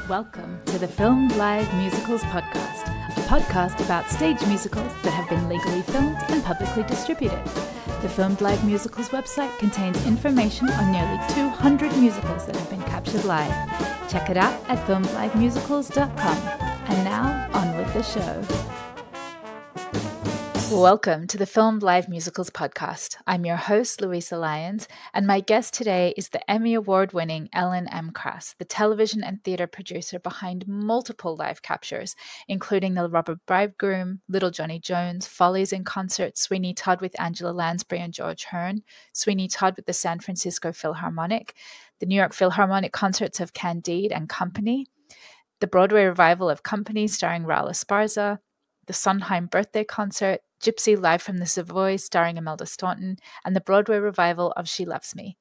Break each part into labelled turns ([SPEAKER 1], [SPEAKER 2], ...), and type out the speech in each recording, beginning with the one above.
[SPEAKER 1] Welcome to the Filmed Live Musicals podcast, a podcast about stage musicals that have been legally filmed and publicly distributed. The Filmed Live Musicals website contains information on nearly 200 musicals that have been captured live. Check it out at filmedlivemusicals.com. And now, on with the show. Welcome to the Filmed Live Musicals podcast. I'm your host, Luisa Lyons, and my guest today is the Emmy Award-winning Ellen M. Krass, the television and theater producer behind multiple live captures, including the Robber Bridegroom, Little Johnny Jones, Follies in Concert, Sweeney Todd with Angela Lansbury and George Hearn, Sweeney Todd with the San Francisco Philharmonic, the New York Philharmonic concerts of Candide and Company, the Broadway revival of Company starring Raul Esparza, the Sondheim birthday concert, Gypsy live from the Savoy starring Imelda Staunton, and the Broadway revival of She Loves Me.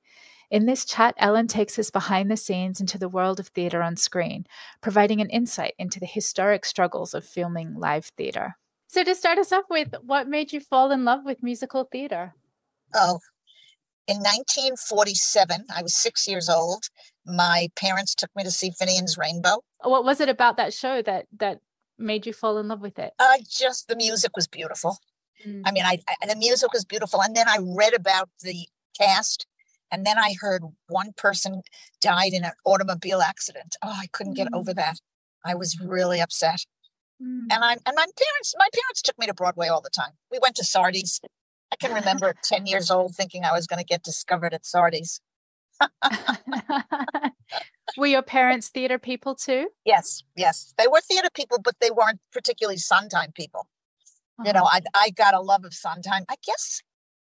[SPEAKER 1] In this chat, Ellen takes us behind the scenes into the world of theater on screen, providing an insight into the historic struggles of filming live theater. So to start us off with, what made you fall in love with musical theater?
[SPEAKER 2] Oh, in 1947, I was 6 years old. My parents took me to see Finian's Rainbow.
[SPEAKER 1] What was it about that show that made you fall in love with it?
[SPEAKER 2] Just the music was beautiful. I mean, the music was beautiful. And then I read about the cast, and then I heard one person died in an automobile accident. Oh, I couldn't get over that. I was really upset. And my parents took me to Broadway all the time. We went to Sardi's. I can remember at 10 years old thinking I was going to get discovered at Sardi's.
[SPEAKER 1] Were your parents theater people too?
[SPEAKER 2] Yes. They were theater people, but they weren't particularly Sondheim people. Uh-huh. You know, I got a love of Sondheim. I guess,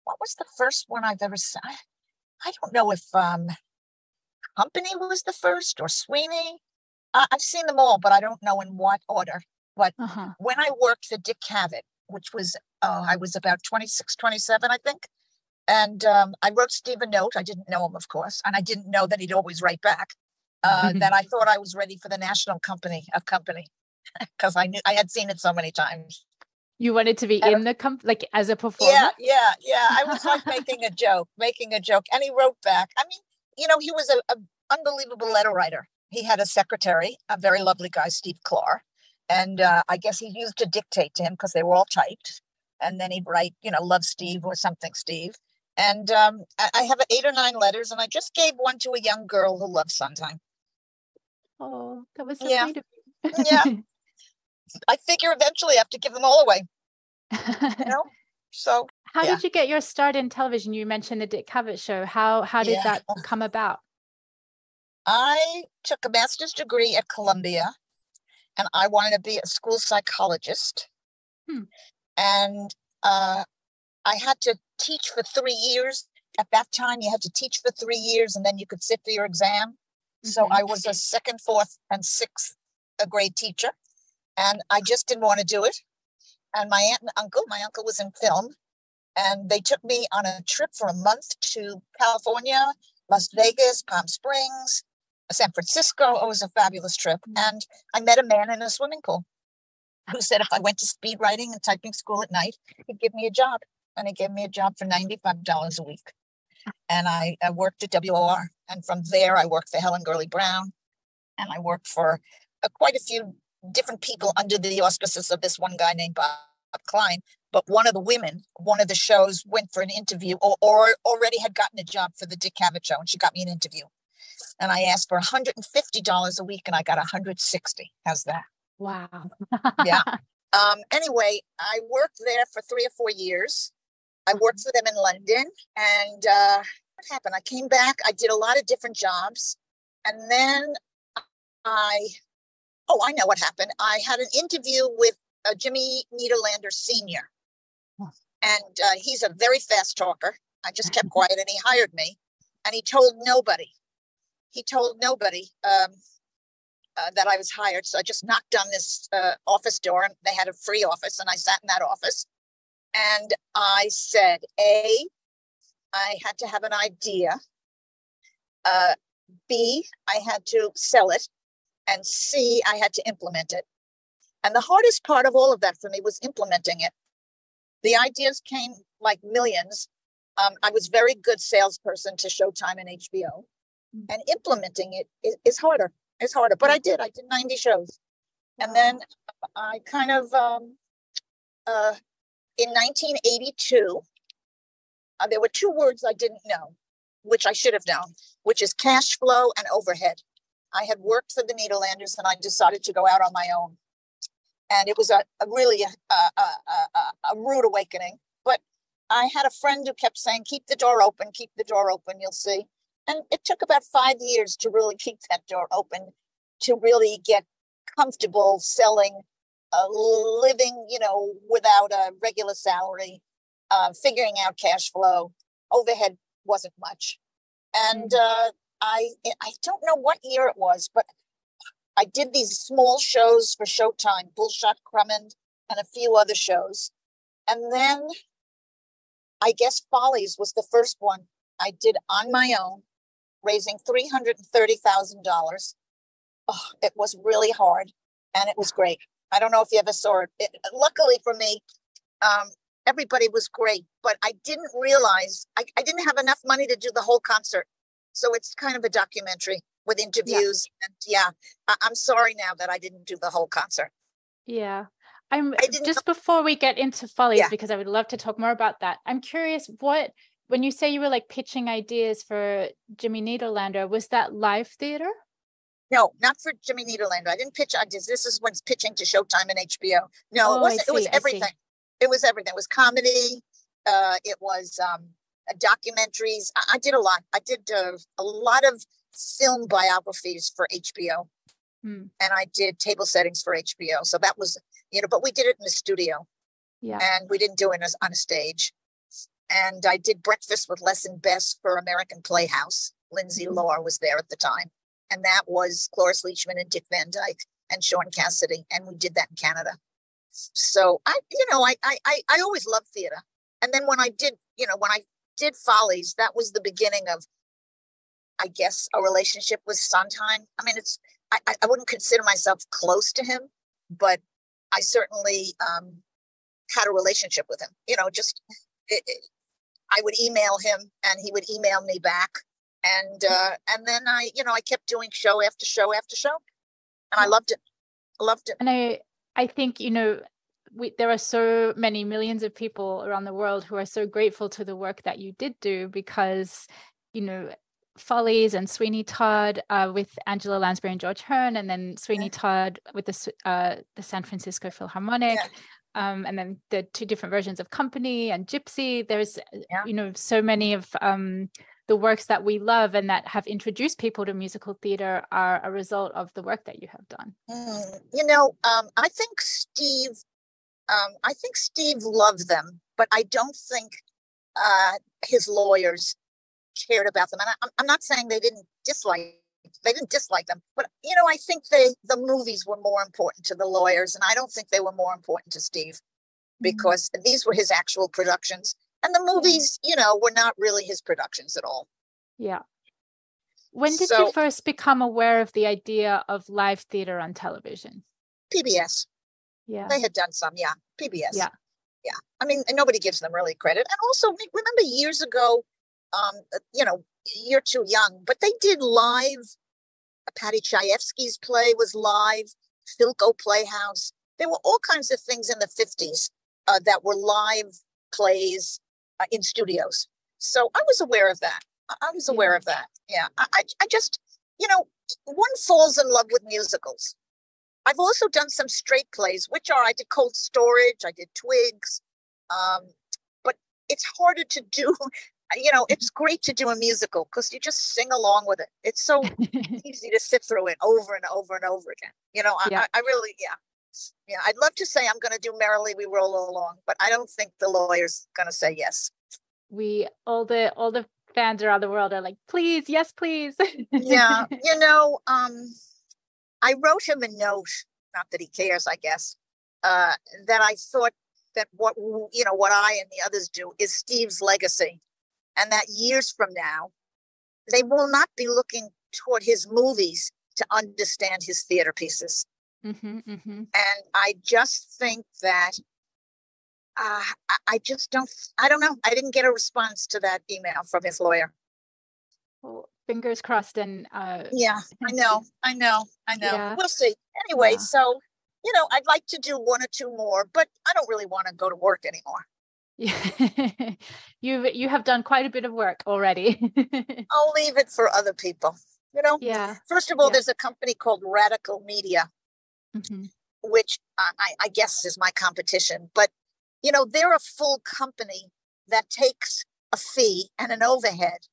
[SPEAKER 2] what was the first one I've ever seen? I don't know if Company was the first or Sweeney. I've seen them all, but I don't know in what order. But when I worked for Dick Cavett, which was, I was about 26, 27, I think. And I wrote Steve a note. I didn't know him, of course. And I didn't know that he'd always write back. That I thought I was ready for the National Company because I had seen it so many times.
[SPEAKER 1] You wanted to be in the like as a performer?
[SPEAKER 2] Yeah. I was like making a joke. And he wrote back. I mean, you know, he was an unbelievable letter writer. He had a secretary, a very lovely guy, Steve Clark. And I guess he used to dictate to him because they were all typed. And then he'd write, you know, love Steve or something, Steve. And I have 8 or 9 letters, and I just gave one to a young girl who loves Sondheim.
[SPEAKER 1] Oh, that was so sweet of you.
[SPEAKER 2] Yeah. I figure eventually I have to give them all away. You know? So
[SPEAKER 1] how did you get your start in television? You mentioned the Dick Cavett show. How did that come about?
[SPEAKER 2] I took a master's degree at Columbia, and I wanted to be a school psychologist. And I had to teach for 3 years. At that time, you had to teach for 3 years, and then you could sit for your exam. So I was a 2nd, 4th, and 6th grade teacher, and I just didn't want to do it. And my aunt and uncle, my uncle was in film, and they took me on a trip for a month to California, Las Vegas, Palm Springs, San Francisco. It was a fabulous trip. And I met a man in a swimming pool who said if I went to speed writing and typing school at night, he'd give me a job. And he gave me a job for $95 a week. And I worked at WOR. And from there, I worked for Helen Gurley Brown. And I worked for quite a few different people under the auspices of this one guy named Bob Klein. But one of the women, one of the shows, went for an interview or already had gotten a job for the Dick Cavett show. And she got me an interview. And I asked for $150 a week, and I got $160. How's that?
[SPEAKER 1] Wow.
[SPEAKER 2] Yeah. Anyway, I worked there for 3 or 4 years. I worked for them in London, and what happened? I came back. I did a lot of different jobs, and then I know what happened. I had an interview with Jimmy Niederlander Sr., and he's a very fast talker. I just kept quiet, and he hired me, and he told nobody. That I was hired. So I just knocked on this office door, and they had a free office, and I sat in that office. And I said, A, I had to have an idea. B, I had to sell it. And C, I had to implement it. And the hardest part of all of that for me was implementing it. The ideas came like millions, I was very good salesperson to Showtime and HBO, and implementing it is harder. It's harder, but I did 90 shows. Wow. And then I kind of, in 1982, there were two words I didn't know, which I should have known, which is cash flow and overhead. I had worked for the Nederlanders and I decided to go out on my own. And it was a really rude awakening. But I had a friend who kept saying, keep the door open, you'll see. And it took about 5 years to really keep that door open, to really get comfortable selling, living, without a regular salary, figuring out cash flow. Overhead wasn't much. And I don't know what year it was, but I did these small shows for Showtime, Bullshot Crummond, and a few other shows. And then I guess Follies was the first one I did on my own, raising $330,000. Oh, it was really hard, and it was great. I don't know if you ever saw it. Luckily for me, everybody was great, but I didn't realize I didn't have enough money to do the whole concert. So it's kind of a documentary with interviews. Yeah. And I'm sorry now that I didn't do the whole concert.
[SPEAKER 1] Yeah. Before we get into Follies, because I would love to talk more about that. I'm curious, when you say you were like pitching ideas for Jimmy Nederlander, was that live theater?
[SPEAKER 2] No, not for Jimmy Nederlander. I didn't pitch ideas. This is when it's pitching to Showtime and HBO. No, it wasn't. It was everything. It was everything. It was comedy. It was documentaries. I did a lot. I did a lot of film biographies for HBO. And I did table settings for HBO. So that was, but we did it in the studio. Yeah. And we didn't do it on a stage. And I did Breakfast with Les and Bess for American Playhouse. Lindsay Lohr was there at the time. And that was Cloris Leachman and Dick Van Dyke and Sean Cassidy. And we did that in Canada. So I always loved theater. And then when I did Follies, that was the beginning of, I guess, a relationship with Sondheim. I mean, I wouldn't consider myself close to him, but I certainly had a relationship with him. I would email him and he would email me back. And then I kept doing show after show after show. And I loved it. And
[SPEAKER 1] I think, there are so many millions of people around the world who are so grateful to the work that you did do, because, Follies and Sweeney Todd with Angela Lansbury and George Hearn, and then Sweeney Todd with the San Francisco Philharmonic, and then the two different versions of Company and Gypsy. There's, so many of the works that we love and that have introduced people to musical theater are a result of the work that you have done.
[SPEAKER 2] I think Steve loved them, but I don't think his lawyers cared about them. And I'm not saying they didn't dislike them, but I think the movies were more important to the lawyers, and I don't think they were more important to Steve, because these were his actual productions, and the movies, were not really his productions at all.
[SPEAKER 1] Yeah. When did you first become aware of the idea of live theater on television?
[SPEAKER 2] PBS. Yeah. They had done some, PBS. Yeah. I mean, and nobody gives them really credit. And also, remember years ago, you're too young, but they did live. Patty Chayefsky's play was live. Philco Playhouse. There were all kinds of things in the 50s that were live plays in studios. So I was aware of that. Yeah. I just, one falls in love with musicals. I've also done some straight plays, I did Cold Storage, I did Twigs, but it's harder to do. It's great to do a musical because you just sing along with it. It's so easy to sit through it over and over and over again. I really, I'd love to say I'm going to do Merrily We Roll Along, but I don't think the lawyer's going to say yes.
[SPEAKER 1] All the fans around the world are like, please, yes, please.
[SPEAKER 2] Yeah, I wrote him a note, not that he cares, I guess, that I thought that what I and the others do is Steve's legacy. And that years from now, they will not be looking toward his movies to understand his theater pieces. And I just think that I just don't, I don't know. I didn't get a response to that email from his lawyer.
[SPEAKER 1] Well, fingers crossed. And
[SPEAKER 2] yeah, I know.
[SPEAKER 1] Yeah.
[SPEAKER 2] We'll see. Anyway,
[SPEAKER 1] Yeah.
[SPEAKER 2] so, I'd like to do one or two more, but I don't really want to go to work anymore.
[SPEAKER 1] You have done quite a bit of work already.
[SPEAKER 2] I'll leave it for other people.
[SPEAKER 1] Yeah.
[SPEAKER 2] First of all, there's a company called Radical Media, which I guess is my competition. But, they're a full company that takes a fee and an overhead.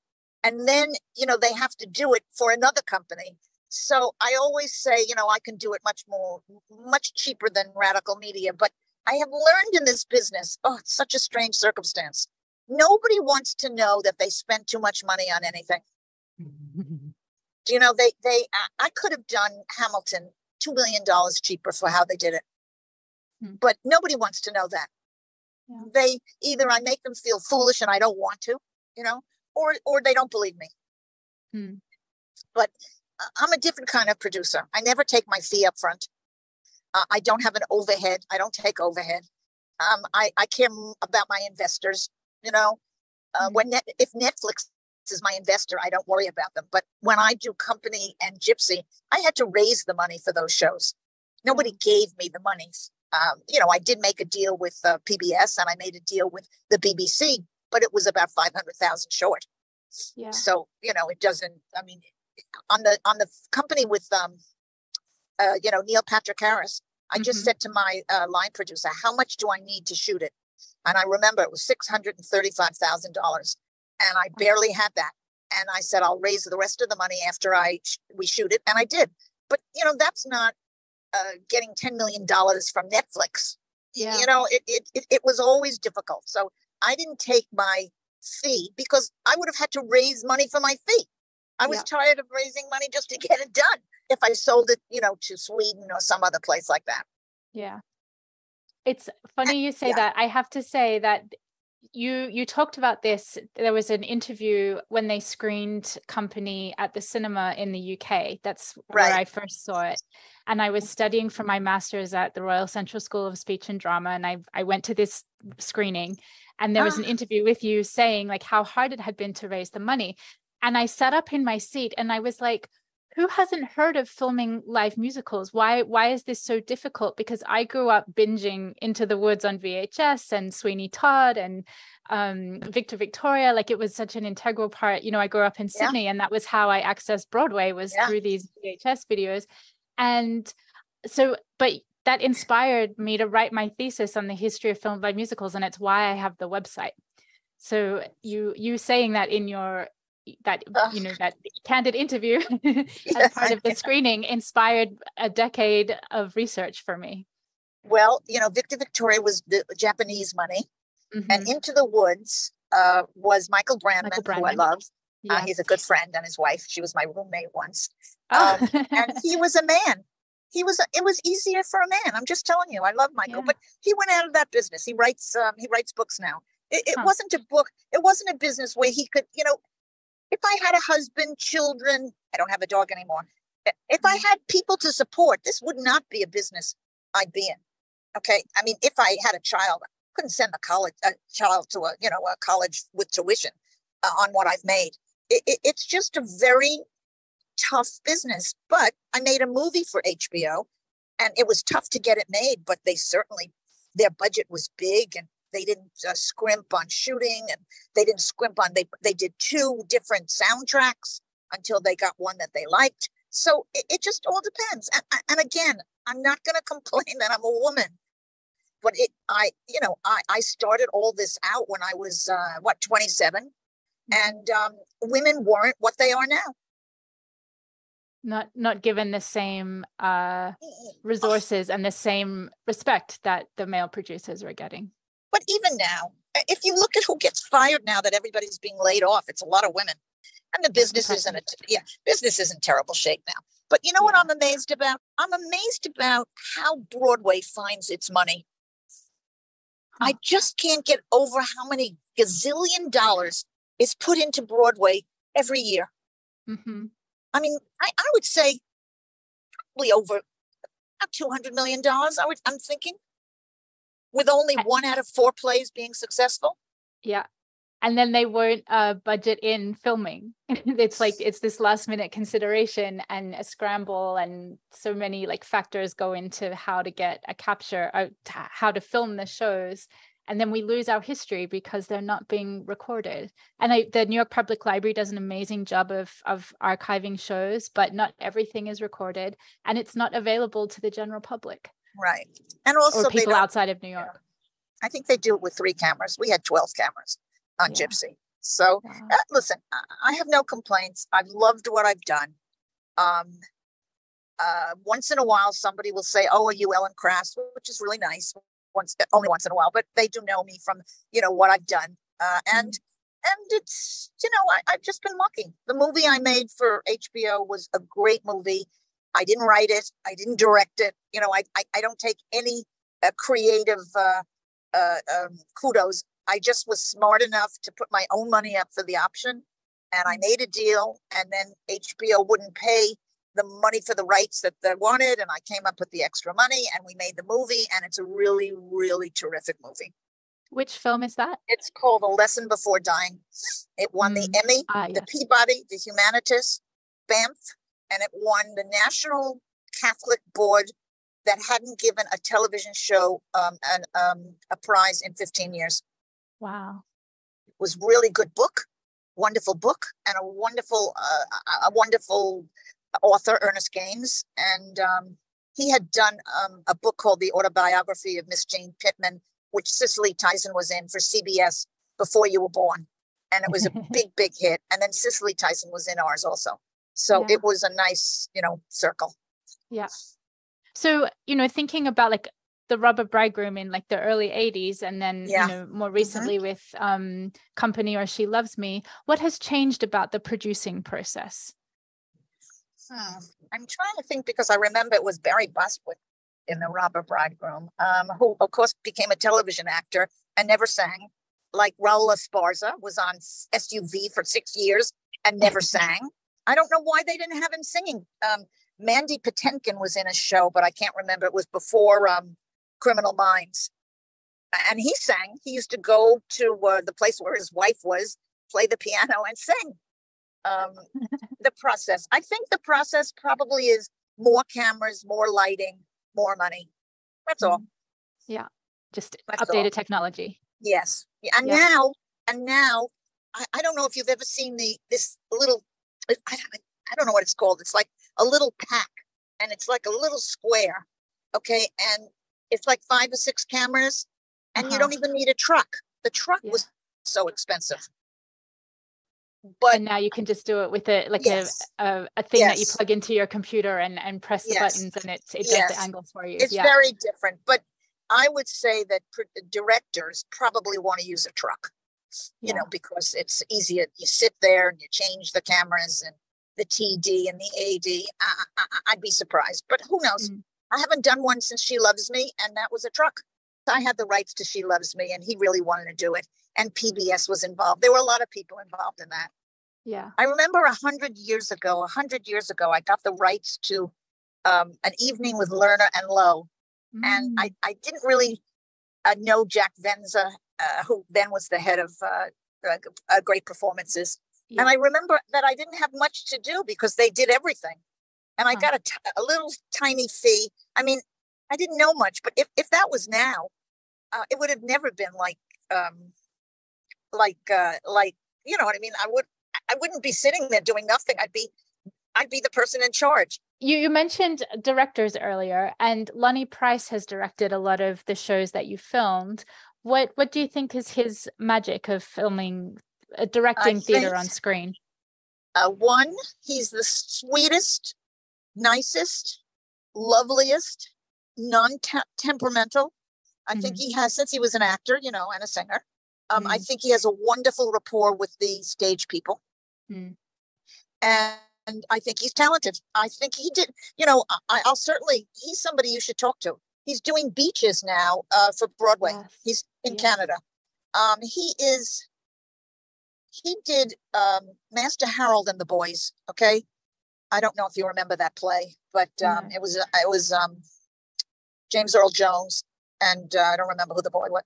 [SPEAKER 2] And then, they have to do it for another company. So I always say, I can do it much cheaper than Radical Media. But I have learned in this business, it's such a strange circumstance. Nobody wants to know that they spent too much money on anything. I could have done Hamilton $2 million cheaper for how they did it. But nobody wants to know that. Yeah. I make them feel foolish and I don't want to, or they don't believe me. But I'm a different kind of producer. I never take my fee up front. I don't have an overhead. I don't take overhead. I care about my investors. If Netflix is my investor, I don't worry about them. But when I do Company and Gypsy, I had to raise the money for those shows. Nobody gave me the monies. I did make a deal with PBS and I made a deal with the BBC, but it was about 500,000 short. Yeah. So, it doesn't, on the company with, Neil Patrick Harris, I just said to my line producer, how much do I need to shoot it? And I remember it was $635,000 and I barely had that. And I said, I'll raise the rest of the money after we shoot it. And I did. But, that's not getting $10 million from Netflix. Yeah. It was always difficult. So I didn't take my fee because I would have had to raise money for my fee. I was tired of raising money just to get it done if I sold it, to Sweden or some other place like that.
[SPEAKER 1] Yeah. It's funny you say that. I have to say that you talked about this. There was an interview when they screened Company at the cinema in the UK. That's where I first saw it. And I was studying for my master's at the Royal Central School of Speech and Drama. And I went to this screening and there was an interview with you saying like how hard it had been to raise the money. And I sat up in my seat and I was like, who hasn't heard of filming live musicals? Why is this so difficult? Because I grew up binging Into the Woods on VHS and Sweeney Todd and Victor Victoria. Like it was such an integral part. I grew up in Sydney and that was how I accessed Broadway was through these VHS videos. And so, but that inspired me to write my thesis on the history of film live musicals. And it's why I have the website. So you saying that in that candid interview as part of the screening inspired a decade of research for me.
[SPEAKER 2] Well, Victor Victoria was the Japanese money and Into the Woods was Michael Brandman, who I love. Yes. He's a good friend, and his wife, she was my roommate once. And he was a man. It was easier for a man. I'm just telling you, I love Michael, but he went out of that business. He writes books now. It wasn't a book. It wasn't a business where he could, if I had a husband, children, I don't have a dog anymore. If I had people to support, this would not be a business I'd be in. Okay. I mean, if I had a child, I couldn't send a child to a college with tuition on what I've made. It's just a very tough business, but I made a movie for HBO and it was tough to get it made, but their budget was big and they didn't scrimp on shooting and they didn't scrimp on, they did 2 different soundtracks until they got one that they liked. So it just all depends. And again, I'm not going to complain that I'm a woman, but I started all this out when I was, 27 and women weren't what they are now.
[SPEAKER 1] Not given the same resources and the same respect that the male producers were getting.
[SPEAKER 2] But even now, if you look at who gets fired now that everybody's being laid off, it's a lot of women. And the business is in terrible shape now. But you know what I'm amazed about? I'm amazed about how Broadway finds its money. I just can't get over how many gazillion dollars is put into Broadway every year. Mm-hmm. I mean, I would say probably over $200 million, I'm thinking. with only 1 out of 4 plays being successful.
[SPEAKER 1] Yeah. And then they won't budget in filming. It's like, it's this last minute consideration and a scramble, and so many like factors go into how to get a capture, how to film the shows. And then we lose our history because they're not being recorded. And the New York Public Library does an amazing job of archiving shows, but not everything is recorded, and it's not available to the general public.
[SPEAKER 2] Right. And also
[SPEAKER 1] or people outside of New York.
[SPEAKER 2] I think they do it with 3 cameras. We had 12 cameras on Gypsy. So listen, I have no complaints. I've loved what I've done. Once in a while, somebody will say, "Oh, are you Ellen Krass?" Which is really nice. Only once in a while, but they do know me from, what I've done. And it's, I've just been lucky. The movie I made for HBO was a great movie. I didn't write it. I didn't direct it. I don't take any creative kudos. I just was smart enough to put my own money up for the option, and I made a deal, and then HBO wouldn't pay the money for the rights that they wanted, and I came up with the extra money, and we made the movie, and it's a really, really terrific movie.
[SPEAKER 1] Which film is that?
[SPEAKER 2] It's called A Lesson Before Dying. It won the Emmy, the Peabody, the Humanitas, Banff, and it won the National Catholic Board that hadn't given a television show a prize in 15 years.
[SPEAKER 1] Wow.
[SPEAKER 2] It was really good book, wonderful book, and a wonderful author, Ernest Gaines. And he had done a book called The Autobiography of Miss Jane Pittman, which Cicely Tyson was in for CBS Before You Were Born. And it was a big, big hit. And then Cicely Tyson was in ours also. So it was a nice, circle. Yeah.
[SPEAKER 1] So, thinking about like the Robber Bridegroom in like the early 80s, and then, more recently with Company or She Loves Me, what has changed about the producing process?
[SPEAKER 2] I'm trying to think, because I remember it was Barry Bostwick in the Robber Bridegroom, who of course became a television actor and never sang. Like Raul Esparza was on SUV for 6 years and never sang. I don't know why they didn't have him singing. Mandy Patinkin was in a show, but I can't remember. It was before Criminal Minds. And he sang. He used to go to the place where his wife was, play the piano and sing. The process. I think the process probably is more cameras, more lighting, more money. That's all.
[SPEAKER 1] Yeah. Just updated technology.
[SPEAKER 2] Yes. And now, I don't know if you've ever seen this little, I don't know what it's called. It's like a little pack, and it's like a little square. Okay. And it's like 5 or 6 cameras, and you don't even need a truck. The truck was so expensive.
[SPEAKER 1] But now you can just do it with a thing that you plug into your computer and press the buttons, and it does the angles for you.
[SPEAKER 2] It's very different. But I would say that directors probably want to use a truck, because it's easier. You sit there and you change the cameras and the TD and the AD. I'd be surprised, but who knows? I haven't done one since She Loves Me, and that was a truck. I had the rights to She Loves Me, and he really wanted to do it. And PBS was involved. There were a lot of people involved in that.
[SPEAKER 1] Yeah.
[SPEAKER 2] I remember 100 years ago, I got the rights to An Evening with Lerner and Lowe. And I didn't really know Jack Venza, who then was the head of Great Performances. Yeah. And I remember that I didn't have much to do because they did everything. And I got a little tiny fee. I mean, I didn't know much, but if that was now, it would have never been like, you know what I mean? I wouldn't be sitting there doing nothing. I'd be the person in charge.
[SPEAKER 1] You mentioned directors earlier, and Lonnie Price has directed a lot of the shows that you filmed. What do you think is his magic of filming, directing theater on screen?
[SPEAKER 2] One, he's the sweetest, nicest, loveliest, non-temperamental. I think he has, since he was an actor, and a singer. I think he has a wonderful rapport with the stage people. And I think he's talented. I think he did, I'll certainly, he's somebody you should talk to. He's doing Beaches now for Broadway. Yes. He's in Canada. He did Master Harold and the Boys. Okay. I don't know if you remember that play, but it was James Earl Jones. And I don't remember who the boy was.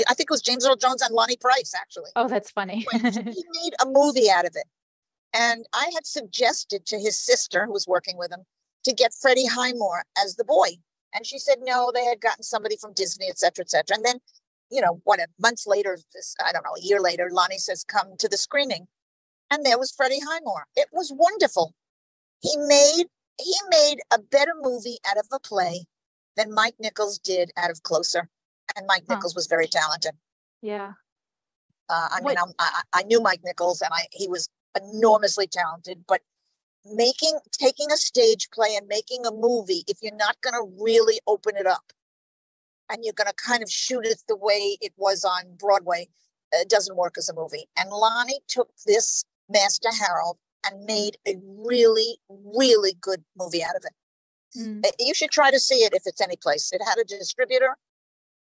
[SPEAKER 2] I think it was James Earl Jones and Lonnie Price, actually.
[SPEAKER 1] Oh, that's funny.
[SPEAKER 2] He made a movie out of it. And I had suggested to his sister, who was working with him, to get Freddie Highmore as the boy. And she said, no, they had gotten somebody from Disney, et cetera, et cetera. And then, months later, a year later, Lonnie says, come to the screening. And there was Freddie Highmore. It was wonderful. He made a better movie out of a play than Mike Nichols did out of Closer. And Mike Nichols was very talented.
[SPEAKER 1] Yeah.
[SPEAKER 2] I knew Mike Nichols, and he was enormously talented, but taking a stage play and making a movie, if you're not going to really open it up and you're going to kind of shoot it the way it was on Broadway, it doesn't work as a movie. And Lonnie took this Master Harold and made a really, really good movie out of it. You should try to see it if it's any place. It had a distributor,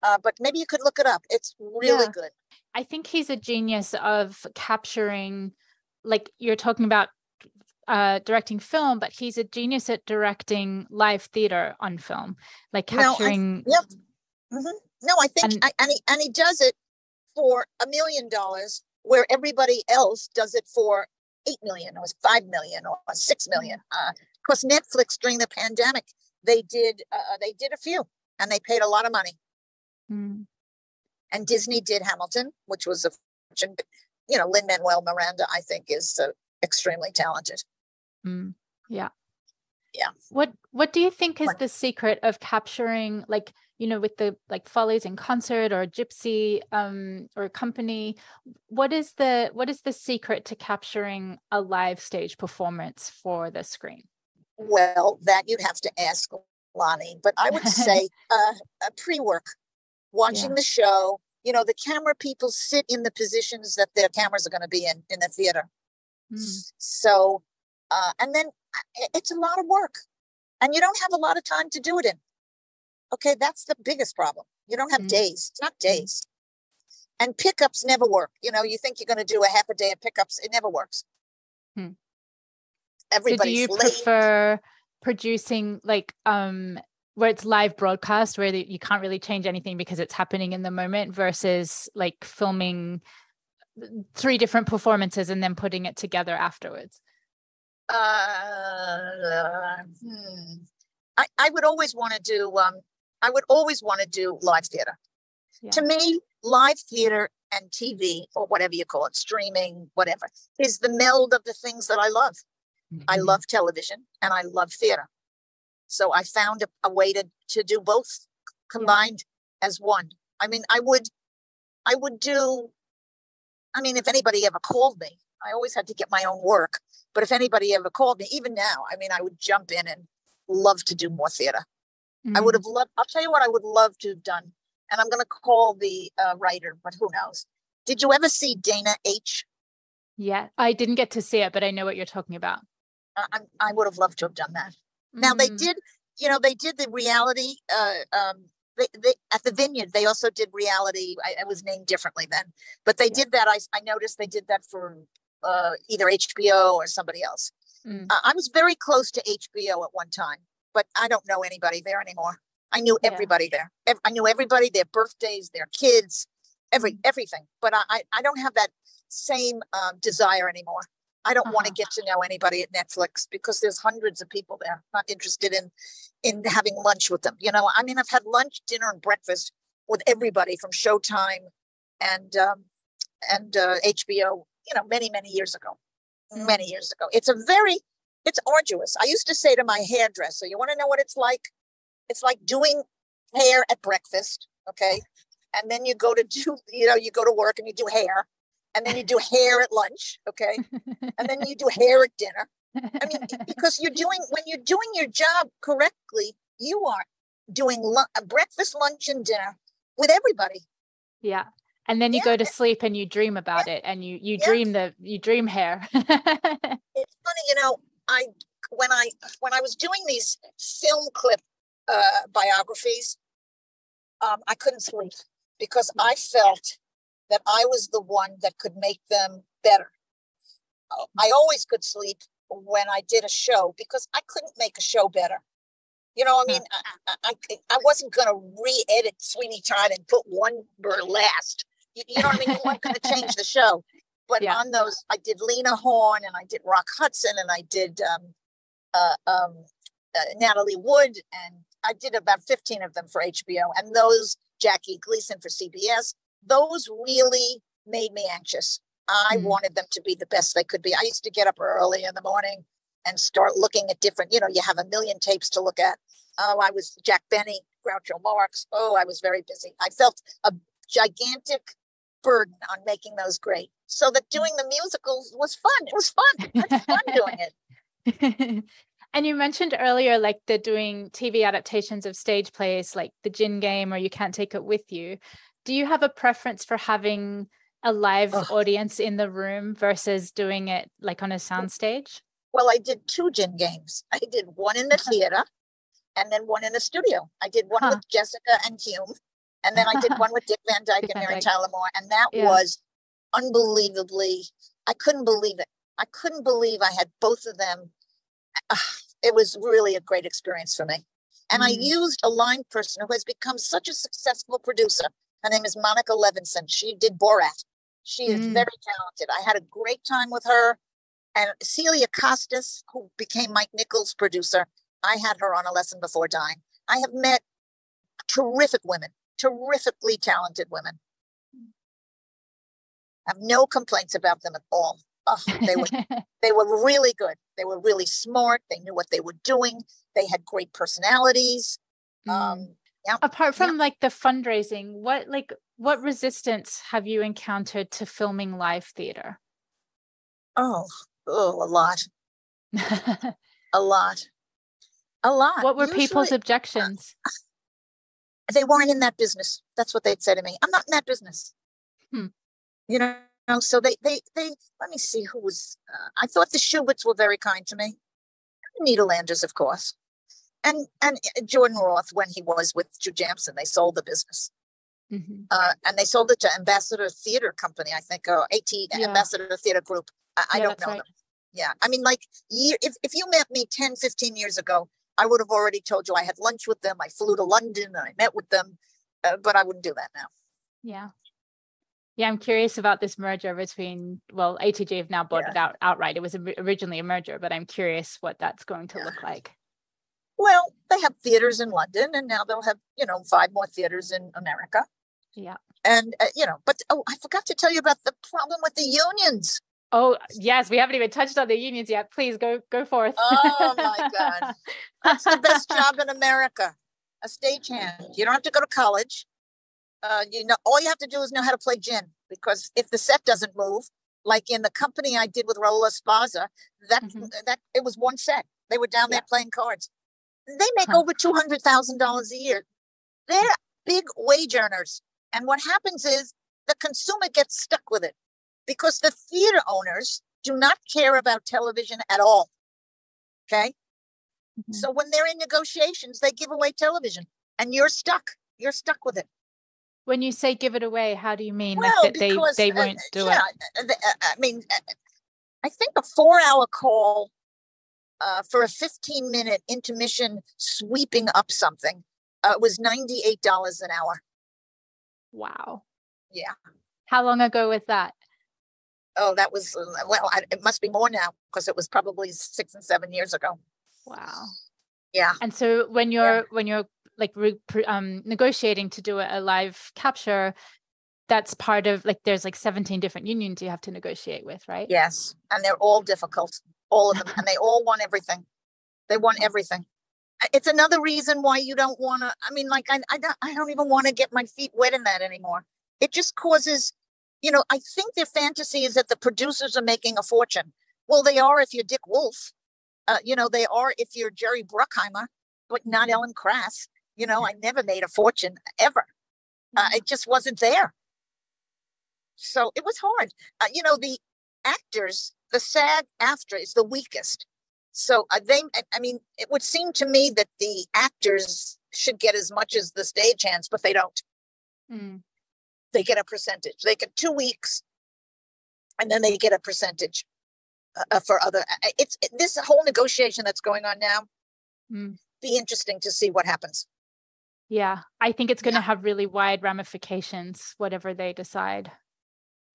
[SPEAKER 2] but maybe you could look it up. It's really good.
[SPEAKER 1] I think he's a genius of capturing, like you're talking about directing film, but he's a genius at directing live theater on film, like capturing.
[SPEAKER 2] I think he does it for $1 million, where everybody else does it for $8 million or $5 million or $6 million. Of course, Netflix during the pandemic, they did a few, and they paid a lot of money. And Disney did Hamilton, which was Lin-Manuel Miranda, I think, is extremely talented.
[SPEAKER 1] Yeah.
[SPEAKER 2] Yeah.
[SPEAKER 1] What do you think is the secret of capturing, like, with the Follies in concert or Gypsy or Company? What is the secret to capturing a live stage performance for the screen?
[SPEAKER 2] Well, that you'd have to ask Lonnie, but I would say a pre-work, watching the show. The camera people sit in the positions that their cameras are going to be in the theater. So, and then it's a lot of work, and you don't have a lot of time to do it in. Okay, that's the biggest problem. You don't have days. It's not days. And pickups never work. You think you're going to do a half a day of pickups. It never works. Everybody's
[SPEAKER 1] so do you
[SPEAKER 2] late.
[SPEAKER 1] prefer producing where it's live broadcast, where you can't really change anything because it's happening in the moment, versus like filming 3 different performances and then putting it together afterwards?
[SPEAKER 2] I would always want to do live theater. To me, live theater and TV, or whatever you call it, streaming, whatever, is the meld of the things that I love. I love television and I love theater. So I found a way to do both combined as one. I mean, I would do, if anybody ever called me, I always had to get my own work. But if anybody ever called me, even now, I would jump in and love to do more theater. I would have loved, I'll tell you what I would love to have done. And I'm going to call the writer, but who knows? Did you ever see Dana H?
[SPEAKER 1] Yeah, I didn't get to see it, but I know what you're talking about.
[SPEAKER 2] I would have loved to have done that. Now they did the reality, they at the Vineyard, they also did reality. It was named differently then, but they did that. I noticed they did that for either HBO or somebody else. I was very close to HBO at one time, but I don't know anybody there anymore. I knew everybody there. I knew everybody, their birthdays, their kids, everything. But I don't have that same desire anymore. I don't want to get to know anybody at Netflix because there's hundreds of people there. I'm not interested in having lunch with them. I've had lunch, dinner, and breakfast with everybody from Showtime and HBO, many, many years ago. Many years ago. It's arduous. I used to say to my hairdresser, you want to know what it's like? It's like doing hair at breakfast, okay? And then you go to work and you do hair. And then you do hair at lunch, okay? And then you do hair at dinner. Because when you're doing your job correctly, you are doing breakfast, lunch, and dinner with everybody.
[SPEAKER 1] Yeah. And then you go to sleep and you dream about it, and you dream hair.
[SPEAKER 2] It's funny, when I was doing these film clip biographies, I couldn't sleep because I felt that I was the one that could make them better. I always could sleep when I did a show because I couldn't make a show better. You know, I mean, I wasn't going to re-edit Sweeney Todd and put one last. You know what I mean? You weren't going to change the show. But on those, I did Lena Horne, and I did Rock Hudson, and I did Natalie Wood, and I did about 15 of them for HBO. And those, Jackie Gleason for CBS, those really made me anxious. I wanted them to be the best they could be. I used to get up early in the morning and start looking at different, you have a million tapes to look at. Oh, I was Jack Benny, Groucho Marx. Oh, I was very busy. I felt a gigantic burden on making those great. So that doing the musicals was fun. It was fun. I had fun doing it.
[SPEAKER 1] And you mentioned earlier, like the doing TV adaptations of stage plays, like The Gin Game or You Can't Take It With You. Do you have a preference for having a live audience in the room versus doing it like on a soundstage?
[SPEAKER 2] Well, I did 2 Gin Games. I did one in the theater and then one in the studio. I did one with Jessica and Hume, and then I did one with Dick Van Dyke and Mary Tyler Moore, and that was unbelievably, I couldn't believe it. I couldn't believe I had both of them. It was really a great experience for me. And I used a line person who has become such a successful producer. Her name is Monica Levinson. She did Borat. She is very talented. I had a great time with her. And Celia Costas, who became Mike Nichols' producer, I had her on A Lesson Before Dying. I have met terrific women, terrifically talented women. I have no complaints about them at all. Oh, they were really good. They were really smart. They knew what they were doing. They had great personalities.
[SPEAKER 1] Apart from like the fundraising, what resistance have you encountered to filming live theater?
[SPEAKER 2] Oh, a lot. A lot.
[SPEAKER 1] What were people's objections?
[SPEAKER 2] They weren't in that business. That's what they'd say to me. I'm not in that business. So they let me see who was, I thought the Schuberts were very kind to me. Nederlanders, of course. And Jordan Roth, when he was with Drew Jamson, they sold the business. And they sold it to Ambassador Theater Company, I think, or Ambassador Theater Group. I don't know them. Yeah. I mean, like, if you met me 10, 15 years ago, I would have already told you I had lunch with them. I flew to London and I met with them, but I wouldn't do that now.
[SPEAKER 1] Yeah, I'm curious about this merger between, well, ATG have now bought it outright. It was originally a merger, but I'm curious what that's going to look like.
[SPEAKER 2] Well, they have theaters in London, and now they'll have, 5 more theaters in America.
[SPEAKER 1] Yeah.
[SPEAKER 2] And, but, I forgot to tell you about the problem with the unions.
[SPEAKER 1] Oh, yes. We haven't even touched on the unions yet. Please go forth.
[SPEAKER 2] Oh, my God. That's the best job in America. A stagehand. You don't have to go to college. All you have to do is know how to play gin, because if the set doesn't move, like in the company I did with Raul Esparza, that it was one set. They were down there playing cards. They make over $200,000 a year. They're big wage earners. And what happens is the consumer gets stuck with it because the theater owners do not care about television at all. Okay. So when they're in negotiations, they give away television and you're stuck. You're stuck with it.
[SPEAKER 1] When you say give it away, how do you mean?
[SPEAKER 2] Well,
[SPEAKER 1] like that they won't do it?
[SPEAKER 2] I mean, I think a 4-hour call for a 15-minute intermission sweeping up something was $98 an hour.
[SPEAKER 1] Wow.
[SPEAKER 2] Yeah.
[SPEAKER 1] How long ago was that?
[SPEAKER 2] Oh, that was, it must be more now because it was probably 6 and 7 years ago.
[SPEAKER 1] Wow.
[SPEAKER 2] Yeah.
[SPEAKER 1] And so when you're like negotiating to do a live capture, that's part of, like, there's like 17 different unions you have to negotiate with, right?
[SPEAKER 2] Yes. And they're all difficult, all of them. And they all want everything. They want everything. It's another reason why you don't want to, I mean, like, I don't even want to get my feet wet in that anymore. It just causes, I think their fantasy is that the producers are making a fortune. Well, they are if you're Dick Wolf. They are if you're Jerry Bruckheimer, but not Ellen Krass. I never made a fortune ever. It just wasn't there. So it was hard. The actors, the SAG-AFTRA is the weakest. So it would seem to me that the actors should get as much as the stagehands, but they don't. They get a percentage. They get 2 weeks, and then they get a percentage for other. It's this whole negotiation that's going on now. be interesting to see what happens.
[SPEAKER 1] Yeah, I think it's going to have really wide ramifications, whatever they decide.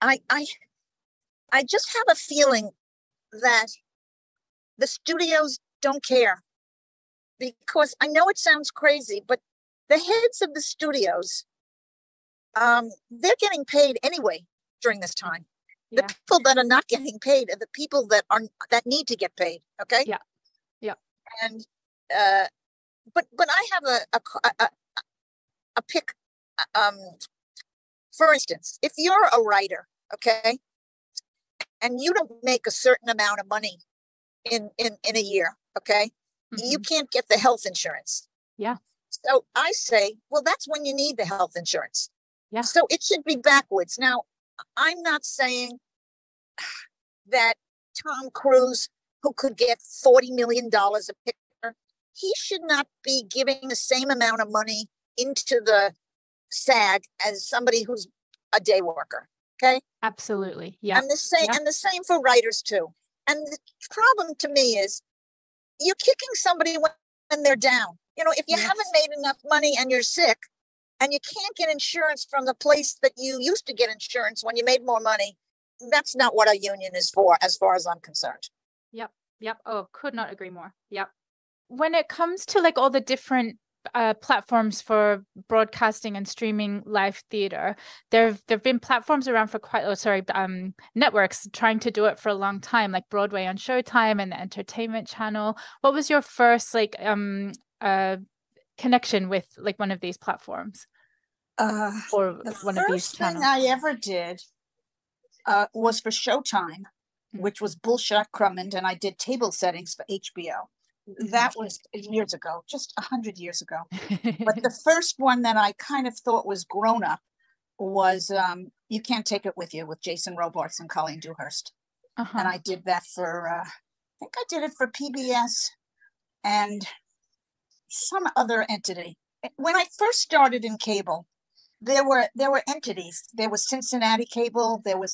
[SPEAKER 2] I just have a feeling that the studios don't care, because I know it sounds crazy, but the heads of the studios, they're getting paid anyway during this time. The people that are not getting paid are the people that need to get paid. Okay.
[SPEAKER 1] Yeah.
[SPEAKER 2] And but I have a pick. For instance, if you're a writer, okay, and you don't make a certain amount of money in a year, okay, you can't get the health insurance.
[SPEAKER 1] Yeah.
[SPEAKER 2] So I say, well, that's when you need the health insurance.
[SPEAKER 1] Yeah.
[SPEAKER 2] So it should be backwards. Now, I'm not saying that Tom Cruise, who could get $40 million a picture, he should not be giving the same amount of money into the SAG as somebody who's a day worker. Okay.
[SPEAKER 1] Absolutely. Yeah.
[SPEAKER 2] And the same for writers too. And the problem to me is you're kicking somebody when they're down. If you haven't made enough money and you're sick and you can't get insurance from the place that you used to get insurance when you made more money, that's not what a union is for, as far as I'm concerned.
[SPEAKER 1] Yep. Oh, could not agree more. Yep. When it comes to like all the different platforms for broadcasting and streaming live theater, there've been platforms around for networks trying to do it for a long time, like Broadway on Showtime and the Entertainment Channel. What was your first connection with like one of these platforms or one of these channels?
[SPEAKER 2] The first thing I ever did was for Showtime, which was Bullshot Crummond, and I did table settings for HBO. That was years ago, just 100 years ago. But the first one that I kind of thought was grown up was You Can't Take It With You with Jason Robards and Colleen Dewhurst. And I did that for, I think I did it for PBS and some other entity. When I first started in cable, there were entities. There was Cincinnati Cable. There was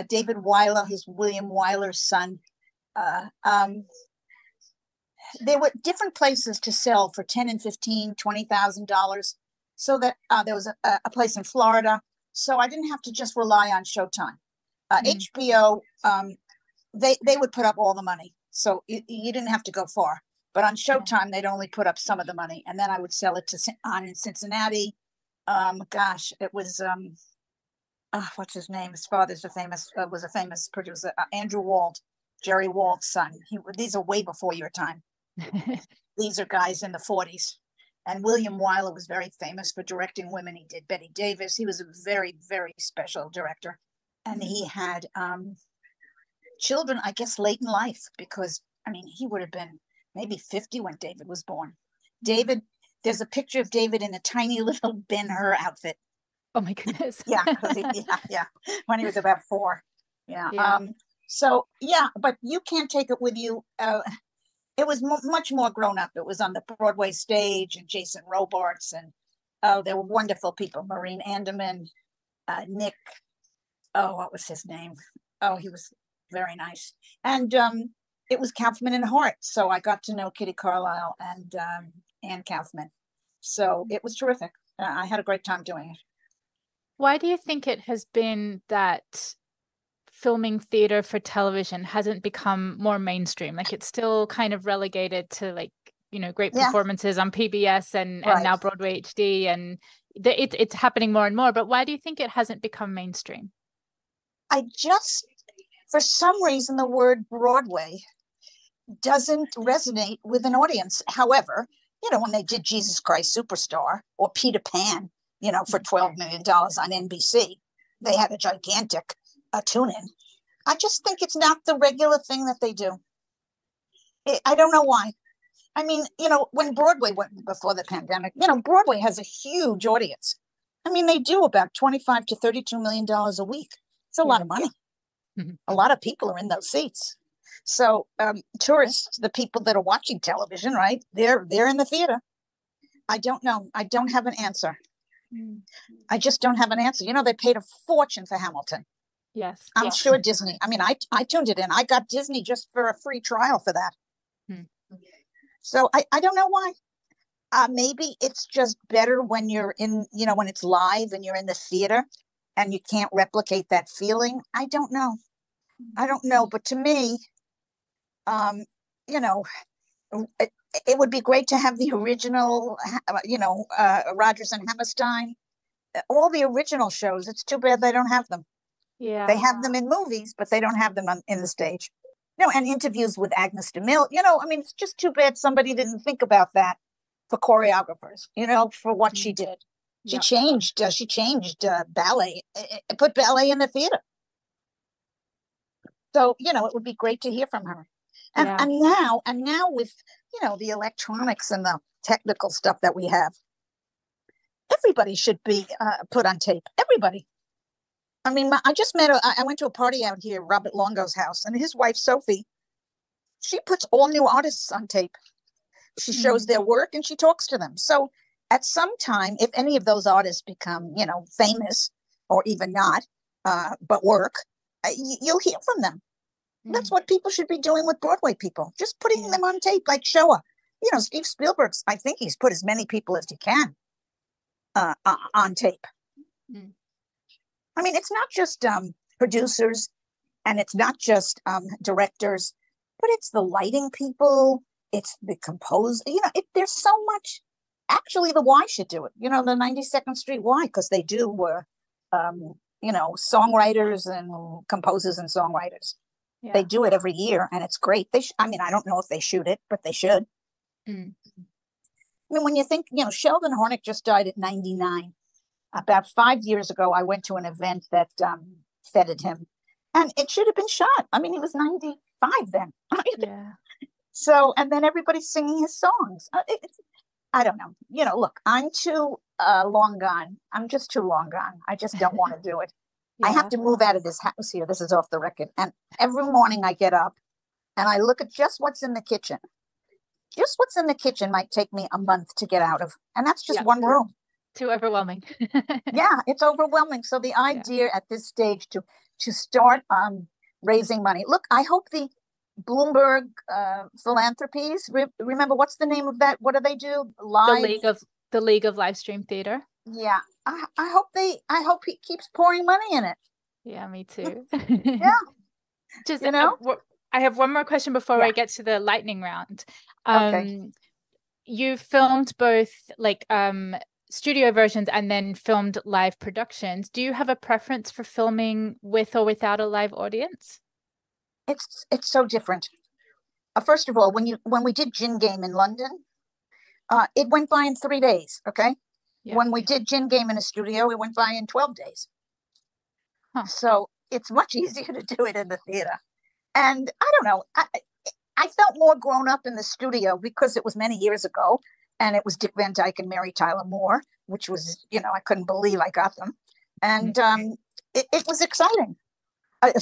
[SPEAKER 2] David Weiler, his William Weiler's son. There were different places to sell for $10,000 and $15,000, $20,000. So that there was a place in Florida. So I didn't have to just rely on Showtime. HBO, they would put up all the money. So you didn't have to go far. But on Showtime, they'd only put up some of the money. And then I would sell it in Cincinnati. It was, what's his name? His father's was a famous producer, Andrew Wald, Jerry Wald's son. These are way before your time. These are guys in the 40s. And William Wyler was very famous for directing women. He did Betty Davis. He was a very, very special director. And he had children, I guess, late in life, because, he would have been maybe 50 when David was born. There's a picture of David in a tiny little Ben-Hur outfit.
[SPEAKER 1] Oh, my goodness.
[SPEAKER 2] Yeah, when he was about 4. Yeah. But You Can't Take It With You. It was much more grown up. It was on the Broadway stage, and Jason Robards, and there were wonderful people. Maureen Anderman, Nick. Oh, what was his name? Oh, he was very nice. And it was Kaufman and Hart. So I got to know Kitty Carlisle and Ann Kaufman. So it was terrific. I had a great time doing it.
[SPEAKER 1] Why do you think it has been that filming theater for television hasn't become more mainstream? Like, it's still kind of relegated to great performances on PBS and now Broadway HD, and it's happening more and more. But why do you think it hasn't become mainstream?
[SPEAKER 2] For some reason, the word Broadway doesn't resonate with an audience. However, when they did Jesus Christ Superstar or Peter Pan, for $12 million on NBC, they had a gigantic tune-in. I just think it's not the regular thing that they do. I don't know why. When Broadway went before the pandemic, Broadway has a huge audience. They do about $25 to $32 million a week. It's a lot of money. Mm-hmm. A lot of people are in those seats. So tourists, the people that are watching television, right, they're in the theater. I don't know. I don't have an answer. Mm-hmm. I just don't have an answer. They paid a fortune for Hamilton.
[SPEAKER 1] Yes.
[SPEAKER 2] I'm sure Disney. I tuned it in. I got Disney just for a free trial for that. Hmm. So I don't know why. Maybe it's just better when you're in, when it's live and you're in the theater and you can't replicate that feeling. I don't know. But to me, um, you know, it, it would be great to have the original, Rodgers and Hammerstein, all the original shows. It's too bad they don't have them.
[SPEAKER 1] Yeah.
[SPEAKER 2] They have them in movies, but they don't have them in the stage. And interviews with Agnes DeMille, it's just too bad somebody didn't think about that for choreographers, for what she did. She changed ballet, put ballet in the theater. So, it would be great to hear from her. And now with, the electronics and the technical stuff that we have, everybody should be put on tape. Everybody. I mean, I just I went to a party out here, Robert Longo's house, and his wife, Sophie, she puts all new artists on tape. She shows their work and she talks to them. So at some time, if any of those artists become, famous or even not, but work, you'll hear from them. That's what people should be doing with Broadway people, just putting them on tape like Shoah. Steve Spielberg's, I think he's put as many people as he can on tape. I mean, it's not just producers and it's not just directors, but it's the lighting people, it's the composer. There's so much. Actually, the Y should do it. The 92nd Street Y, because they do, songwriters and composers and songwriters. Yeah. They do it every year, and it's great. I don't know if they shoot it, but they should. I mean, when you think, Sheldon Hornick just died at 99. About 5 years ago, I went to an event that feted him, and it should have been shot. I mean, he was 95 then.
[SPEAKER 1] Yeah.
[SPEAKER 2] So, and then everybody's singing his songs. I don't know. Look, I'm too long gone. I'm just too long gone. I just don't want to do it. Yeah. I have to move out of this house here. This is off the record. And every morning I get up and I look at just what's in the kitchen. Just what's in the kitchen might take me a month to get out of. And that's just one room.
[SPEAKER 1] Too overwhelming.
[SPEAKER 2] Yeah, it's overwhelming. So the idea at this stage to start raising money. Look, I hope the Bloomberg Philanthropies. Remember, what's the name of that? What do they do?
[SPEAKER 1] The League of Live Stream Theater.
[SPEAKER 2] Yeah, I hope he keeps pouring money in it.
[SPEAKER 1] Yeah, me too.
[SPEAKER 2] Yeah,
[SPEAKER 1] just I have one more question before I get to the lightning round.
[SPEAKER 2] Okay.
[SPEAKER 1] You filmed both studio versions and then filmed live productions. Do you have a preference for filming with or without a live audience?
[SPEAKER 2] It's so different. First of all, when we did Gin Game in London, it went by in 3 days. Okay. Yeah. When we did Gin Game in a studio, it went by in 12 days. Huh. So it's much easier to do it in the theater. And I don't know, I felt more grown up in the studio because it was many years ago. And it was Dick Van Dyke and Mary Tyler Moore, which was, I couldn't believe I got them. And it was exciting.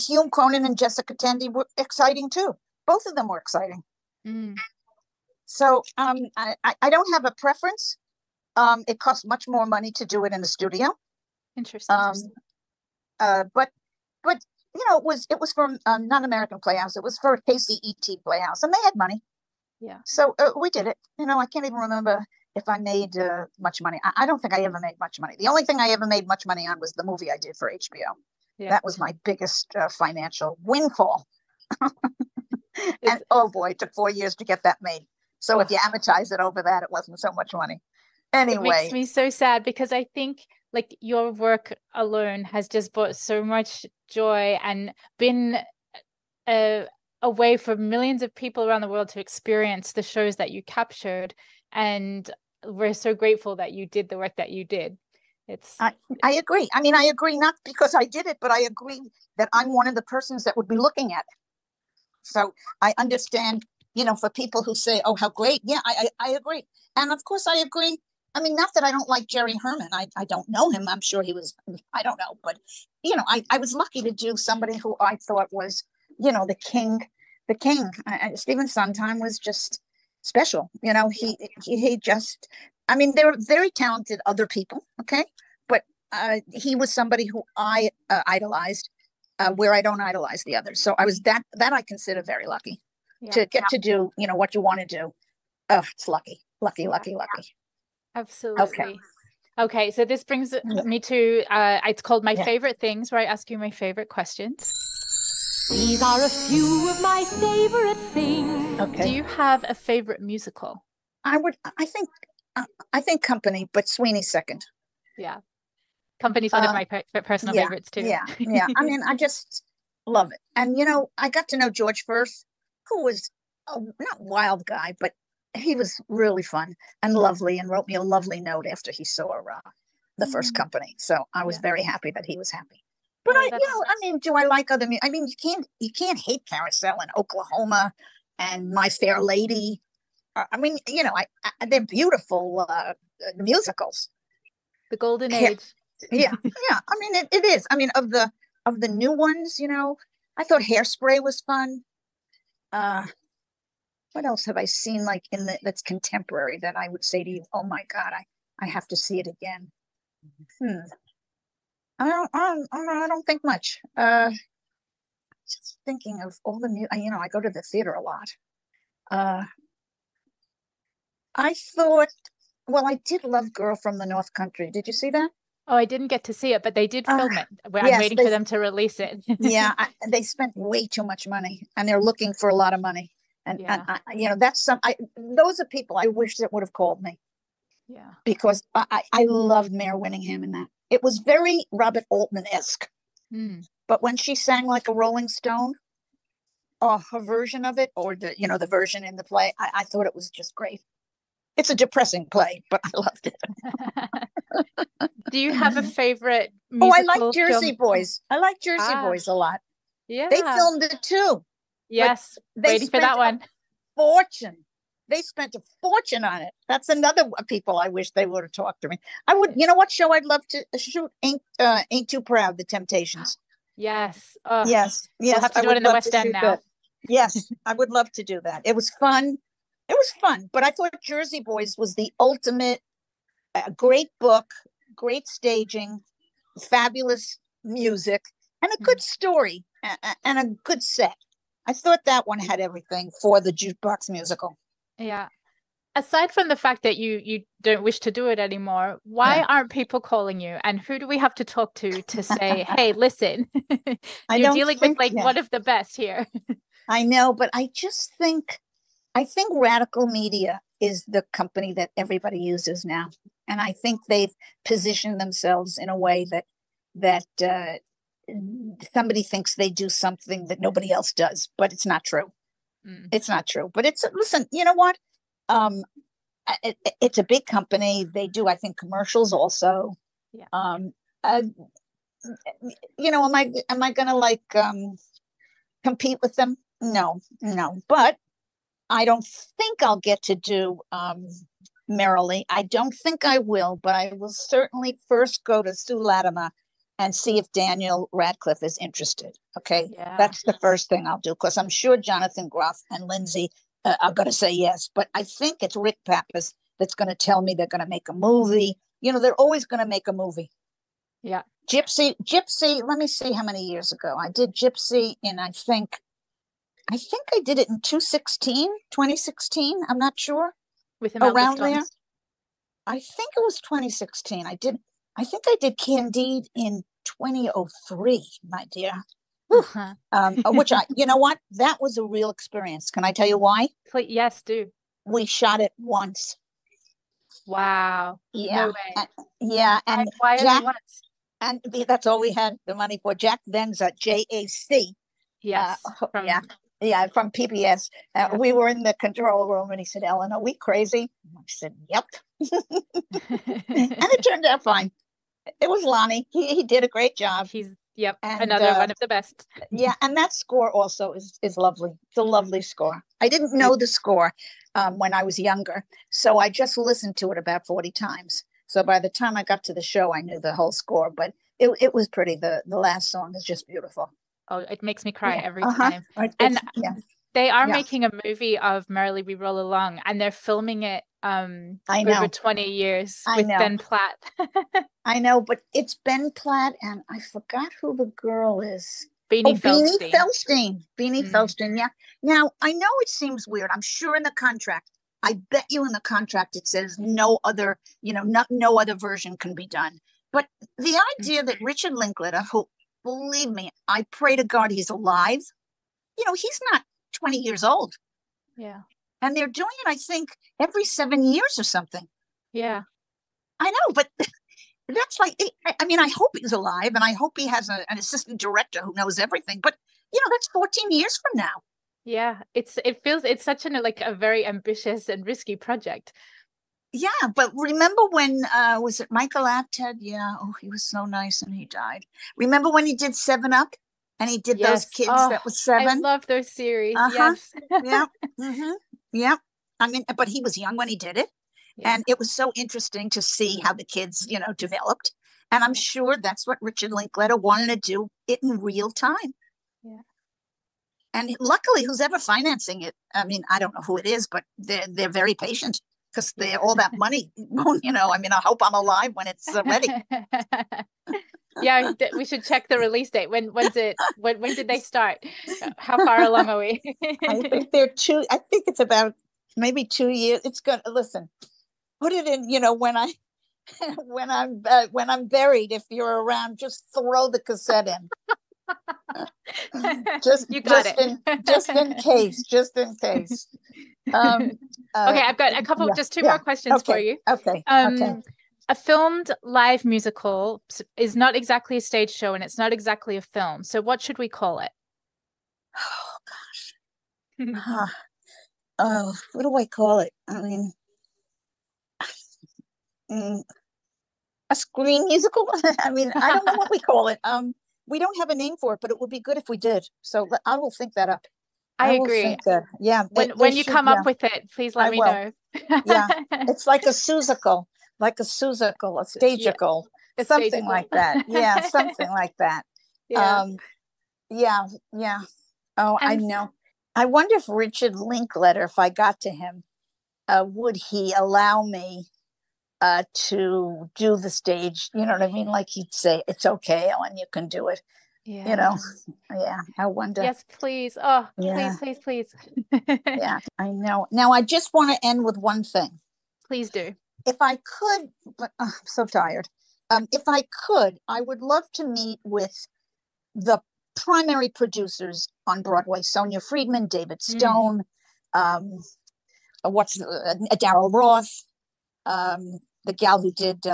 [SPEAKER 2] Hume Cronin and Jessica Tandy were exciting too. Both of them were exciting. So I don't have a preference. It costs much more money to do it in the studio.
[SPEAKER 1] Interesting.
[SPEAKER 2] But it was for non-American Playhouse. It was for KCET Playhouse, and they had money. Yeah. So we did it. I can't even remember if I made much money. I don't think I ever made much money. The only thing I ever made much money on was the movie I did for HBO. Yeah. That was my biggest financial windfall. And oh boy, it took 4 years to get that made. So if you amortize it over that, it wasn't so much money. Anyway.
[SPEAKER 1] It makes me so sad because I think your work alone has just brought so much joy and been a way for millions of people around the world to experience the shows that you captured. And we're so grateful that you did the work that you did.
[SPEAKER 2] I agree. I mean, I agree not because I did it, but I agree that I'm one of the persons that would be looking at it. So I understand, for people who say, oh, how great. Yeah, I agree. And of course I agree. I mean, not that I don't like Jerry Herman. I don't know him. I'm sure he was, I don't know. But, I was lucky to do somebody who I thought was, the king. Stephen Sondheim was just special. He just, I mean, there were very talented other people. Okay. But he was somebody who I idolized where I don't idolize the others. So I was that I consider very lucky to get to do, what you want to do. Oh, it's lucky. Lucky.
[SPEAKER 1] Absolutely. Okay, so this brings me to, it's called My Favorite Things, where I ask you my favorite questions.
[SPEAKER 3] These are a few of my favorite things.
[SPEAKER 1] Okay. Do you have a favorite musical?
[SPEAKER 2] I think Company, but Sweeney second.
[SPEAKER 1] Yeah. Company's one of my personal favorites too.
[SPEAKER 2] Yeah. I mean, I just love it. And, I got to know George first, who was not wild guy, but he was really fun and lovely, and wrote me a lovely note after he saw the first Company. So I was very happy that he was happy. But do I like other music? I mean, you can't hate Carousel and Oklahoma and My Fair Lady. I mean, they're beautiful musicals.
[SPEAKER 1] The golden age.
[SPEAKER 2] Yeah. I mean, it is. I mean, of the new ones, I thought Hairspray was fun. What else have I seen that's contemporary that I would say to you, oh my God, I have to see it again. I don't think much. Just thinking of all the I go to the theater a lot. I thought, well, I did love Girl from the North Country. Did you see that?
[SPEAKER 1] Oh, I didn't get to see it, but they did film it. I'm waiting for them to release it.
[SPEAKER 2] They spent way too much money, and they're looking for a lot of money. And that's those are people I wish that would have called me.
[SPEAKER 1] Yeah. Because
[SPEAKER 2] I loved Mayor Winningham in that. It was very Robert Altman-esque. But when she sang like a Rolling Stone, her version of it, or the version in the play, I thought it was just great. It's a depressing play, but I loved it.
[SPEAKER 1] Do you have a favorite musical?
[SPEAKER 2] I like Jersey Boys. I like Jersey Boys a lot.
[SPEAKER 1] Yeah.
[SPEAKER 2] They filmed it too.
[SPEAKER 1] Yes. Waiting for that one.
[SPEAKER 2] Fortune. They spent a fortune on it. That's another people I wish they would have talked to me. I would, what show I'd love to shoot? Ain't Too Proud, The Temptations.
[SPEAKER 1] Yes.
[SPEAKER 2] Yes.
[SPEAKER 1] We'll have to do it in the West End now.
[SPEAKER 2] Yes, I would love to do that. It was fun. But I thought Jersey Boys was the ultimate, great book, great staging, fabulous music, and a good story, and a good set. I thought that one had everything for the jukebox musical.
[SPEAKER 1] Yeah. Aside from the fact that you don't wish to do it anymore, why aren't people calling you? And who do we have to talk to say, hey, listen, you're dealing with one of the best here.
[SPEAKER 2] I know, but I think Radical Media is the company that everybody uses now. And I think they've positioned themselves in a way that somebody thinks they do something that nobody else does, but it's not true. It's not true. But listen, you know what? It's a big company. They do, I think, commercials also.
[SPEAKER 1] Yeah.
[SPEAKER 2] Am I going to compete with them? No. But I don't think I'll get to do Merrily. I don't think I will, but I will certainly first go to Sue Latimer and see if Daniel Radcliffe is interested. Okay.
[SPEAKER 1] Yeah.
[SPEAKER 2] That's the first thing I'll do, because I'm sure Jonathan Groff and Lindsay are going to say yes, but I think it's Rick Pappas that's going to tell me they're going to make a movie. They're always going to make a movie.
[SPEAKER 1] Yeah.
[SPEAKER 2] Gypsy, let me see how many years ago. I did Gypsy in, I think I did it in 2016. I'm not sure.
[SPEAKER 1] With Imelda
[SPEAKER 2] around
[SPEAKER 1] Staunton.
[SPEAKER 2] there. I think it was 2016. I think I did Candide in 2003, my dear. Which you know what? That was a real experience. Can I tell you why?
[SPEAKER 1] Yes, do.
[SPEAKER 2] We shot it once.
[SPEAKER 1] Wow.
[SPEAKER 2] Yeah.
[SPEAKER 1] No way.
[SPEAKER 2] And
[SPEAKER 1] why
[SPEAKER 2] Jack,
[SPEAKER 1] once?
[SPEAKER 2] and that's all we had the money for. Jack Venza, JAC.
[SPEAKER 1] Yes.
[SPEAKER 2] From PBS. We were in the control room, and he said, "Ellen, are we crazy?" I said, "Yep." And it turned out fine. It was Lonnie. He did a great job.
[SPEAKER 1] Another one of the best.
[SPEAKER 2] And that score also is lovely. It's a lovely score. I didn't know the score when I was younger, so I just listened to it about 40 times. So by the time I got to the show, I knew the whole score, but it was pretty. The last song is just beautiful.
[SPEAKER 1] Oh, it makes me cry every time. And they are making a movie of Merrily We Roll Along, and they're filming it over 20 years with Ben Platt.
[SPEAKER 2] I know, but it's Ben Platt, and I forgot who the girl is.
[SPEAKER 1] Beanie Feldstein.
[SPEAKER 2] Beanie Feldstein, yeah. Now, I know it seems weird. I'm sure in the contract, I bet you in the contract it says no other, no other version can be done. But the idea that Richard Linklater, who, believe me, I pray to God he's alive, he's not 20 years old.
[SPEAKER 1] Yeah.
[SPEAKER 2] And they're doing it, I think, every 7 years or something.
[SPEAKER 1] Yeah.
[SPEAKER 2] I know, but that's like, I hope he's alive, and I hope he has an assistant director who knows everything. But, that's 14 years from now.
[SPEAKER 1] Yeah, it's such a very ambitious and risky project.
[SPEAKER 2] Yeah, but remember when was it Michael Apted? Yeah, he was so nice and he died. Remember when he did 7 Up and he did those kids that was 7?
[SPEAKER 1] I love those series. Yes.
[SPEAKER 2] Yeah. Mm-hmm. Yeah. But he was young when he did it. Yeah. And it was so interesting to see how the kids, developed. And I'm sure that's what Richard Linklater wanted to do it in real time.
[SPEAKER 1] Yeah. And
[SPEAKER 2] luckily, who's ever financing it, I don't know who it is, but they're very patient because they're all that money. I hope I'm alive when it's ready.
[SPEAKER 1] Yeah, we should check the release date. When did they start? How far along are we?
[SPEAKER 2] I think I think it's about maybe 2 years. It's good. Listen, put it in. When I'm buried, if you're around, just throw the cassette in. just in case.
[SPEAKER 1] Okay, I've got a couple, just two more questions for you.
[SPEAKER 2] Okay.
[SPEAKER 1] A filmed live musical is not exactly a stage show, and it's not exactly a film. So what should we call it?
[SPEAKER 2] Oh gosh. What do I call it? A screen musical. I don't know what we call it. We don't have a name for it, but it would be good if we did. So I will think that up.
[SPEAKER 1] I agree.
[SPEAKER 2] Yeah.
[SPEAKER 1] When you come up with it, please let me know.
[SPEAKER 2] Yeah. It's like a Susical, a stagical, something like that. Yeah. Something like that.
[SPEAKER 1] Yeah.
[SPEAKER 2] Yeah. Oh, I know. I wonder if Richard Linklater, if I got to him, would he allow me to do the stage? You know what I mean? Like he'd say, "It's okay, Ellen, you can do it."
[SPEAKER 1] Yeah.
[SPEAKER 2] Yeah. I wonder.
[SPEAKER 1] Yes, please. Oh,
[SPEAKER 2] yeah.
[SPEAKER 1] please.
[SPEAKER 2] Yeah, I know. Now, I just want to end with one thing.
[SPEAKER 1] Please do.
[SPEAKER 2] If I could, but I'm so tired. If I could, I would love to meet with the primary producers on Broadway: Sonia Friedman, David Stone, Darryl Roth, the gal who did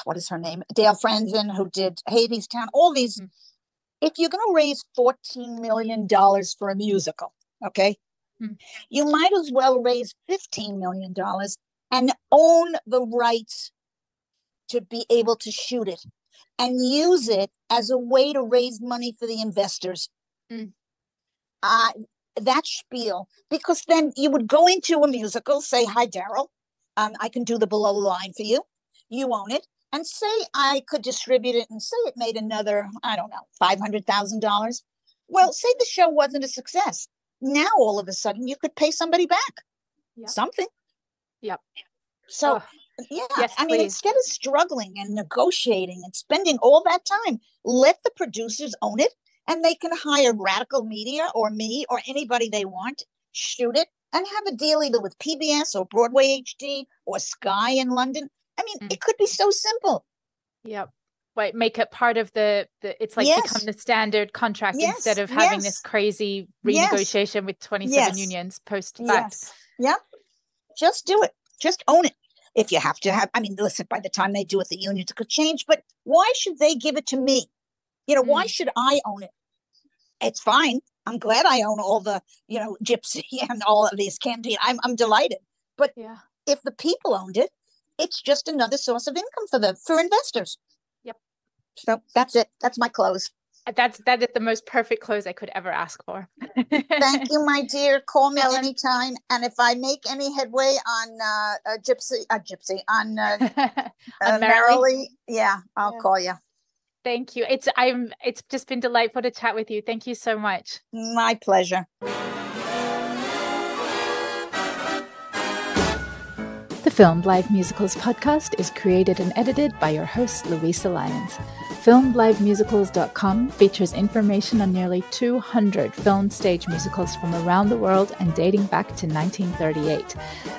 [SPEAKER 2] what is her name? Dale Franzen, who did Hadestown. All these. If you're going to raise $14 million for a musical, okay, you might as well raise $15 million and own the rights to be able to shoot it and use it as a way to raise money for the investors. That spiel, because then you would go into a musical, say, "Hi, Darryl, I can do the below the line for you. You own it." And say I could distribute it and say it made another, I don't know, $500,000. Well, say the show wasn't a success. Now, all of a sudden, you could pay somebody back. Yep. Something.
[SPEAKER 1] Yep.
[SPEAKER 2] So, yes, instead of struggling and negotiating and spending all that time, let the producers own it, and they can hire Radical Media or me or anybody they want, shoot it, and have a deal either with PBS or Broadway HD or Sky in London. It could be so simple.
[SPEAKER 1] Yep. Right. Make it part of it's like become the standard contract instead of having this crazy renegotiation with 27 unions post-fact.
[SPEAKER 2] Yep. Just do it. Just own it. If you have to have, listen, by the time they do it, the unions could change, but why should they give it to me? Why should I own it? It's fine. I'm glad I own all the, Gypsy and all of these Candide. I'm delighted. But if the people owned it, it's just another source of income for investors.
[SPEAKER 1] Yep.
[SPEAKER 2] So that's it. That's my close.
[SPEAKER 1] That is the most perfect close I could ever ask for.
[SPEAKER 2] Thank you, my dear. Call me anytime. And if I make any headway on Gypsy, on Merrily, I'll call you.
[SPEAKER 1] Thank you. It's just been delightful to chat with you. Thank you so much.
[SPEAKER 2] My pleasure.
[SPEAKER 4] The
[SPEAKER 1] Filmed Live Musicals podcast is created and edited by your host, Luisa Lyons. FilmedLiveMusicals.com features information on nearly 200 filmed stage musicals from around the world and dating back to 1938,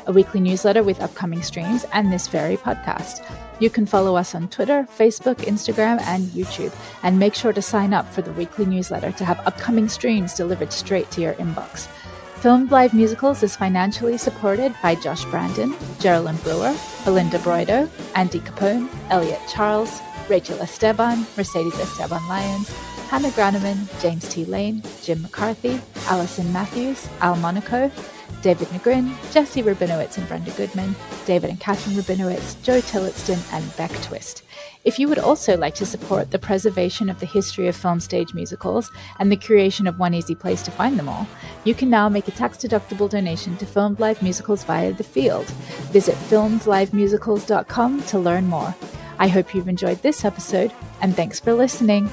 [SPEAKER 1] a weekly newsletter with upcoming streams, and this very podcast. You can follow us on Twitter, Facebook, Instagram, and YouTube, and make sure to sign up for the weekly newsletter to have upcoming streams delivered straight to your inbox. Filmed Live Musicals is financially supported by Josh Brandon, Geraldine Brewer, Belinda Broido, Andy Capone, Elliot Charles, Rachel Esteban, Mercedes Esteban Lyons, Hannah Graneman, James T. Lane, Jim McCarthy, Allison Matthews, Al Monaco, David Negrin, Jesse Rabinowitz and Brenda Goodman, David and Catherine Rabinowitz, Joe Tillotson, and Beck Twist. If you would also like to support the preservation of the history of film stage musicals and the creation of one easy place to find them all, you can now make a tax-deductible donation to Filmed Live Musicals via The Field. Visit filmedlivemusicals.com to learn more. I hope you've enjoyed this episode, and thanks for listening.